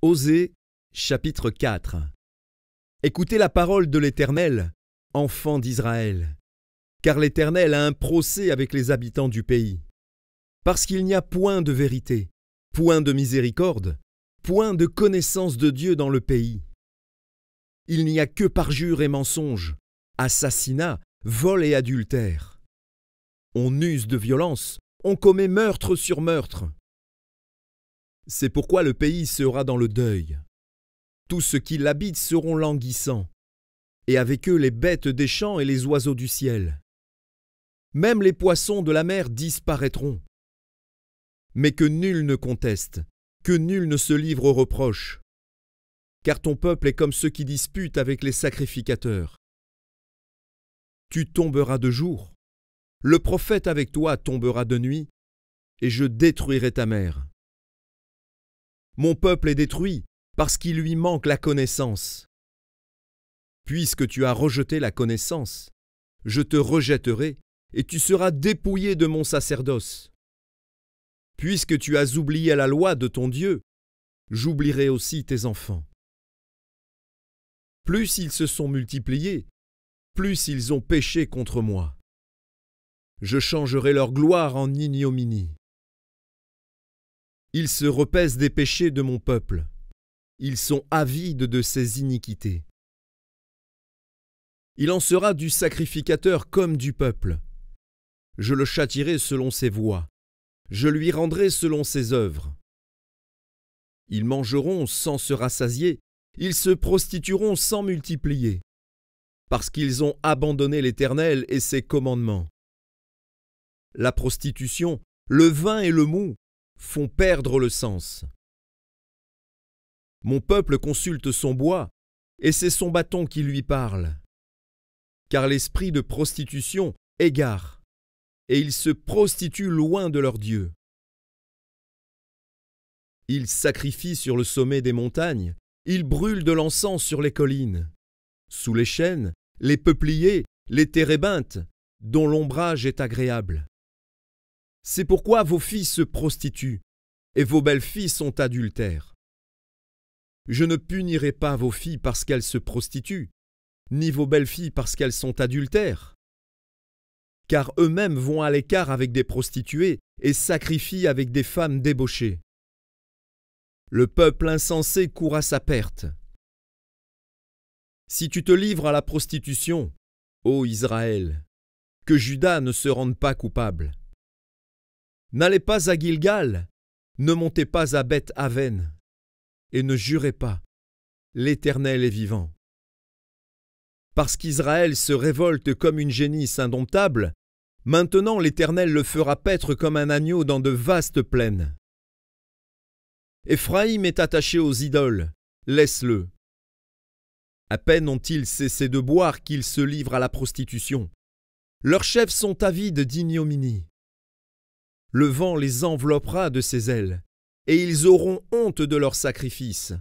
Osée, chapitre 4. Écoutez la parole de l'Éternel, enfants d'Israël, car l'Éternel a un procès avec les habitants du pays. Parce qu'il n'y a point de vérité, point de miséricorde, point de connaissance de Dieu dans le pays. Il n'y a que parjure et mensonge, assassinat, vol et adultère. On use de violence, on commet meurtre sur meurtre. C'est pourquoi le pays sera dans le deuil. Tous ceux qui l'habitent seront languissants, et avec eux les bêtes des champs et les oiseaux du ciel. Même les poissons de la mer disparaîtront. Mais que nul ne conteste, que nul ne se livre aux reproches, car ton peuple est comme ceux qui disputent avec les sacrificateurs. Tu tomberas de jour, le prophète avec toi tombera de nuit, et je détruirai ta mère. Mon peuple est détruit parce qu'il lui manque la connaissance. Puisque tu as rejeté la connaissance, je te rejetterai et tu seras dépouillé de mon sacerdoce. Puisque tu as oublié la loi de ton Dieu, j'oublierai aussi tes enfants. Plus ils se sont multipliés, plus ils ont péché contre moi. Je changerai leur gloire en ignominie. Ils se repaissent des péchés de mon peuple. Ils sont avides de ses iniquités. Il en sera du sacrificateur comme du peuple. Je le châtierai selon ses voies. Je lui rendrai selon ses œuvres. Ils mangeront sans se rassasier. Ils se prostitueront sans multiplier. Parce qu'ils ont abandonné l'Éternel et ses commandements. La prostitution, le vin et le mou font perdre le sens. Mon peuple consulte son bois, et c'est son bâton qui lui parle. Car l'esprit de prostitution égare, et ils se prostituent loin de leur Dieu. Ils sacrifient sur le sommet des montagnes, ils brûlent de l'encens sur les collines, sous les chênes, les peupliers, les térébinthes, dont l'ombrage est agréable. C'est pourquoi vos filles se prostituent, et vos belles-filles sont adultères. Je ne punirai pas vos filles parce qu'elles se prostituent, ni vos belles-filles parce qu'elles sont adultères. Car eux-mêmes vont à l'écart avec des prostituées et sacrifient avec des femmes débauchées. Le peuple insensé court à sa perte. Si tu te livres à la prostitution, ô Israël, que Juda ne se rende pas coupable. N'allez pas à Gilgal, ne montez pas à Beth-Aven, et ne jurez pas, l'Éternel est vivant. Parce qu'Israël se révolte comme une génisse indomptable, maintenant l'Éternel le fera paître comme un agneau dans de vastes plaines. Éphraïm est attaché aux idoles, laisse-le. À peine ont-ils cessé de boire qu'ils se livrent à la prostitution. Leurs chefs sont avides d'ignominie. Le vent les enveloppera de ses ailes, et ils auront honte de leurs sacrifices.